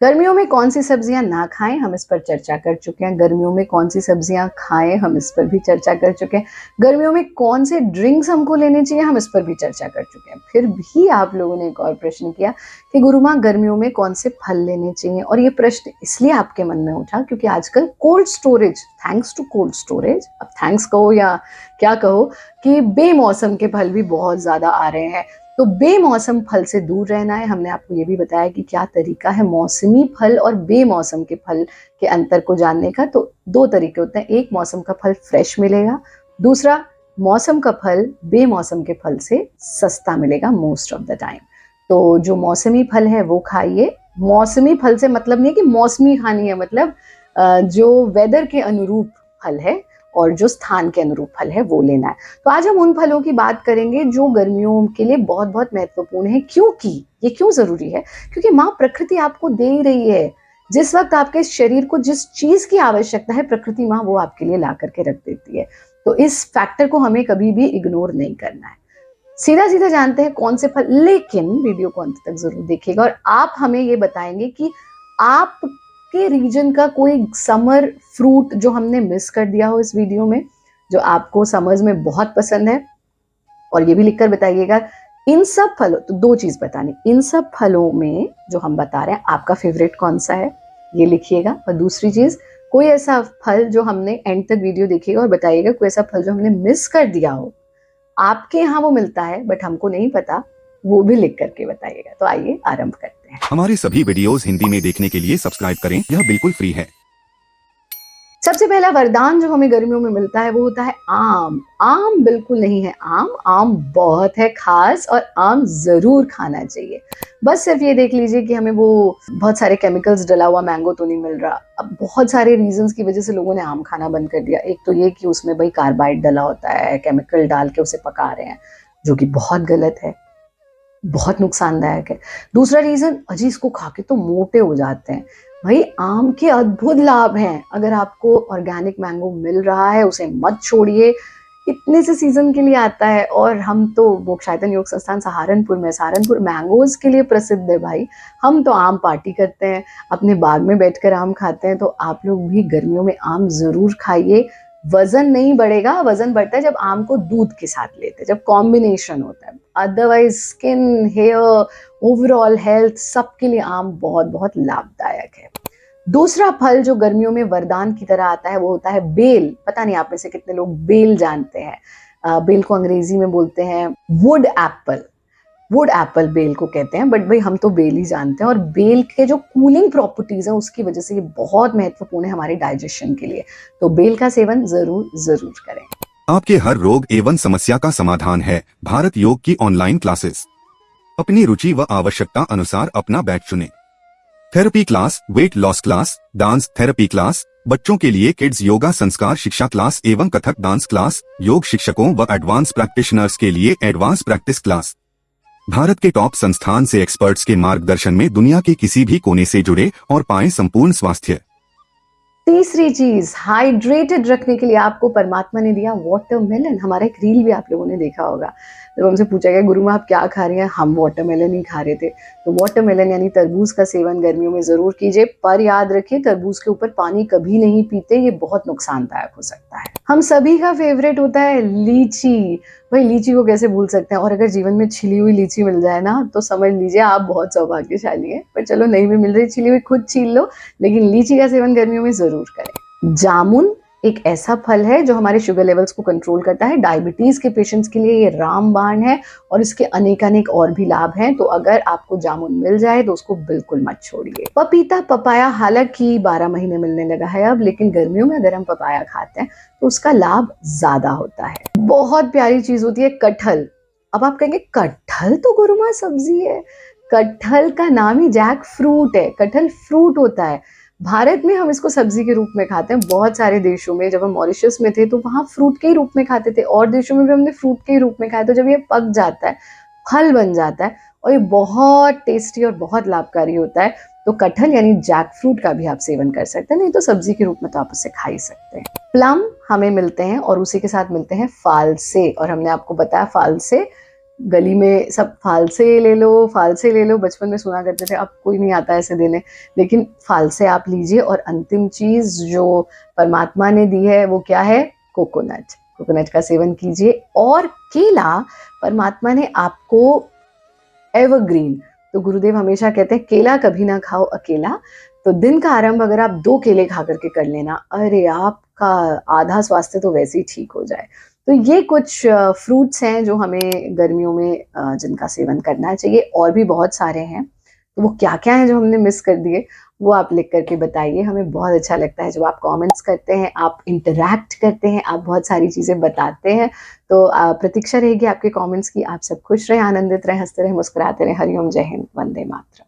गर्मियों में कौन सी सब्जियां ना खाएं, हम इस पर चर्चा कर चुके हैं। गर्मियों में कौन सी सब्जियां खाएं, हम इस पर भी चर्चा कर चुके हैं। गर्मियों में कौन से ड्रिंक्स हमको लेने चाहिए, हम इस पर भी चर्चा कर चुके हैं। फिर भी आप लोगों ने एक और प्रश्न किया कि गुरु माँ गर्मियों में कौन से फल लेने चाहिए, और ये प्रश्न इसलिए आपके मन में उठा क्योंकि आजकल cold storage, thanks to cold storage, अब थैंक्स कहो या क्या कहो, कि बेमौसम के फल भी बहुत ज्यादा आ रहे हैं। तो बेमौसम फल से दूर रहना है। हमने आपको ये भी बताया कि क्या तरीका है मौसमी फल और बेमौसम के फल के अंतर को जानने का। तो दो तरीके होते हैं, एक मौसम का फल फ्रेश मिलेगा, दूसरा मौसम का फल बेमौसम के फल से सस्ता मिलेगा मोस्ट ऑफ द टाइम। तो जो मौसमी फल है वो खाइए। मौसमी फल से मतलब नहीं है कि मौसमी खानी है, मतलब जो वेदर के अनुरूप फल है और जो स्थान के अनुरूप फल है वो लेना है। तो आज हम उन फलों की बात करेंगे जो गर्मियों के लिए बहुत बहुत महत्वपूर्ण है। क्योंकि ये क्यों जरूरी है? क्योंकि माँ प्रकृति आपको दे ही रही है। जिस वक्त आपके शरीर को जिस चीज की आवश्यकता है, प्रकृति माँ वो आपके लिए ला करके रख देती है। तो इस फैक्टर को हमें कभी भी इग्नोर नहीं करना है। सीधा सीधा जानते हैं कौन से फल, लेकिन वीडियो को अंत तक जरूर देखिएगा और आप हमें ये बताएंगे कि आपके रीजन का कोई समर फ्रूट जो हमने मिस कर दिया हो इस वीडियो में, जो आपको समर्स में बहुत पसंद है। और ये भी लिखकर बताइएगा इन सब फलों, तो दो चीज बतानी, इन सब फलों में जो हम बता रहे हैं आपका फेवरेट कौन सा है, ये लिखिएगा। और दूसरी चीज, कोई ऐसा फल जो हमने एंड तक वीडियो देखिएगा और बताइएगा कोई ऐसा फल जो हमने मिस कर दिया हो, आपके यहाँ वो मिलता है बट हमको नहीं पता, वो भी लिख करके बताइएगा। तो आइए आरंभ करते हैं। हमारे सभी वीडियोस हिंदी में देखने के लिए सब्सक्राइब करें, यह बिल्कुल फ्री है। सबसे पहला वरदान जो हमें गर्मियों में मिलता है वो होता है आम। आम बिल्कुल नहीं है आम, आम बहुत है खास और आम जरूर खाना चाहिए। बस सिर्फ ये देख लीजिए कि हमें वो बहुत सारे केमिकल्स डला हुआ मैंगो तो नहीं मिल रहा। अब बहुत सारे रीजंस की वजह से लोगों ने आम खाना बंद कर दिया। एक तो ये कि उसमें भाई कार्बाइड डला होता है, केमिकल डाल के उसे पका रहे हैं, जो कि बहुत गलत है, बहुत नुकसानदायक है। दूसरा रीजन, अजी इसको खा के तो मोटे हो जाते हैं। भाई आम के अद्भुत लाभ हैं। अगर आपको ऑर्गेनिक मैंगो मिल रहा है उसे मत छोड़िए, इतने से सीजन के लिए आता है। और हम तो मोक्षायतन योग संस्थान सहारनपुर में, सहारनपुर मैंगोज के लिए प्रसिद्ध है भाई। हम तो आम पार्टी करते हैं, अपने बाग में बैठकर आम खाते हैं। तो आप लोग भी गर्मियों में आम जरूर खाइए। वजन नहीं बढ़ेगा, वजन बढ़ता है जब आम को दूध के साथ लेते हैं, जब कॉम्बिनेशन होता है। Otherwise skin, hair, overall health सबके लिए आम बहुत बहुत लाभदायक है। दूसरा फल जो गर्मियों में वरदान की तरह आता है वो होता है बेल। पता नहीं आप में से कितने लोग बेल जानते हैं। बेल को अंग्रेजी में बोलते हैं वुड एप्पल। वुड एप्पल बेल को कहते हैं, बट भाई हम तो बेल ही जानते हैं। और बेल के जो कूलिंग प्रॉपर्टीज है उसकी वजह से ये बहुत महत्वपूर्ण है हमारे डाइजेशन के लिए। तो बेल का सेवन जरूर जरूर करें। आपके हर रोग एवं समस्या का समाधान है भारत योग की ऑनलाइन क्लासेस। अपनी रुचि व आवश्यकता अनुसार अपना बैच चुनें। Therapy class, weight loss class, dance therapy class, बच्चों के लिए किड्स योगा संस्कार शिक्षा क्लास एवं कथक डांस क्लास, योग शिक्षकों व एडवांस प्रैक्टिशनर्स के लिए एडवांस प्रैक्टिस क्लास। भारत के टॉप संस्थान से एक्सपर्ट्स के मार्गदर्शन में दुनिया के किसी भी कोने से जुड़े और पाएं संपूर्ण स्वास्थ्य। तीसरी चीज, हाइड्रेटेड रखने के लिए आपको परमात्मा ने दिया वाटरमेलन। हमारा एक रील भी आप लोगों ने देखा होगा, जब हमसे पूछा गया गुरु माँ आप क्या खा रही हैं, हम वाटरमेलन ही खा रहे थे। तो वाटरमेलन यानी तरबूज का सेवन गर्मियों में जरूर कीजिए, पर याद रखिए तरबूज के ऊपर पानी कभी नहीं पीते, ये बहुत नुकसानदायक हो सकता है। हम सभी का फेवरेट होता है लीची। भाई लीची को कैसे भूल सकते हैं? और अगर जीवन में छिली हुई लीची मिल जाए ना तो समझ लीजिए आप बहुत सौभाग्यशाली हैं। पर चलो नहीं भी मिल रही छिली हुई, खुद छील लो, लेकिन लीची का सेवन गर्मियों में जरूर करें। जामुन एक ऐसा फल है जो हमारे शुगर लेवल्स को कंट्रोल करता है। डायबिटीज के पेशेंट्स के लिए ये रामबाण है और इसके अनेक और भी लाभ हैं। तो अगर आपको जामुन मिल जाए तो उसको बिल्कुल मत छोड़िए। पपीता, पपाया हालांकि 12 महीने मिलने लगा है अब, लेकिन गर्मियों में अगर हम पपाया खाते हैं तो उसका लाभ ज्यादा होता है। बहुत प्यारी चीज होती है कटहल। अब आप कहेंगे कटहल तो गुरुमा सब्जी है। कटहल का नाम ही जैक फ्रूट है, कटहल फ्रूट होता है। भारत में हम इसको सब्जी के रूप में खाते हैं। बहुत सारे देशों में, जब हम मॉरिशस में थे तो वहां फ्रूट के ही रूप में खाते थे, और देशों में भी हमने फ्रूट के ही रूप में खाया। तो जब ये पक जाता है, फल बन जाता है, और ये बहुत टेस्टी और बहुत लाभकारी होता है। तो कटहल यानी जैक फ्रूट का भी आप सेवन कर सकते हैं, नहीं तो सब्जी के रूप में तो आप उसे खा ही सकते हैं। प्लम हमें मिलते हैं और उसी के साथ मिलते हैं फालसे, और हमने आपको बताया फालसे गली में सब फालसे ले लो, बचपन में सुना करते थे, अब कोई नहीं आता ऐसे देने, लेकिन फालसे आप लीजिए। और अंतिम चीज़ जो परमात्मा ने दी है वो क्या है? कोकोनट। कोकोनट का सेवन कीजिए। और केला, परमात्मा ने आपको एवरग्रीन, तो गुरुदेव हमेशा कहते हैं केला कभी ना खाओ अकेला। तो दिन का आरंभ अगर आप 2 केले खा करके कर लेना, अरे आपका आधा स्वास्थ्य तो वैसे ही ठीक हो जाए। तो ये कुछ फ्रूट्स हैं जो हमें गर्मियों में जिनका सेवन करना चाहिए, और भी बहुत सारे हैं। तो वो क्या-क्या हैं जो हमने मिस कर दिए, वो आप लिख कर के बताइए। हमें बहुत अच्छा लगता है जब आप कमेंट्स करते हैं, आप इंटरैक्ट करते हैं, आप बहुत सारी चीज़ें बताते हैं। तो प्रतीक्षा रहेगी आपके कमेंट्स की। आप सब खुश रहें, आनंदित रहें, हँसते रहें, मुस्कुराते रहें। हरि ओम, जय हिंद, वंदे मातरम।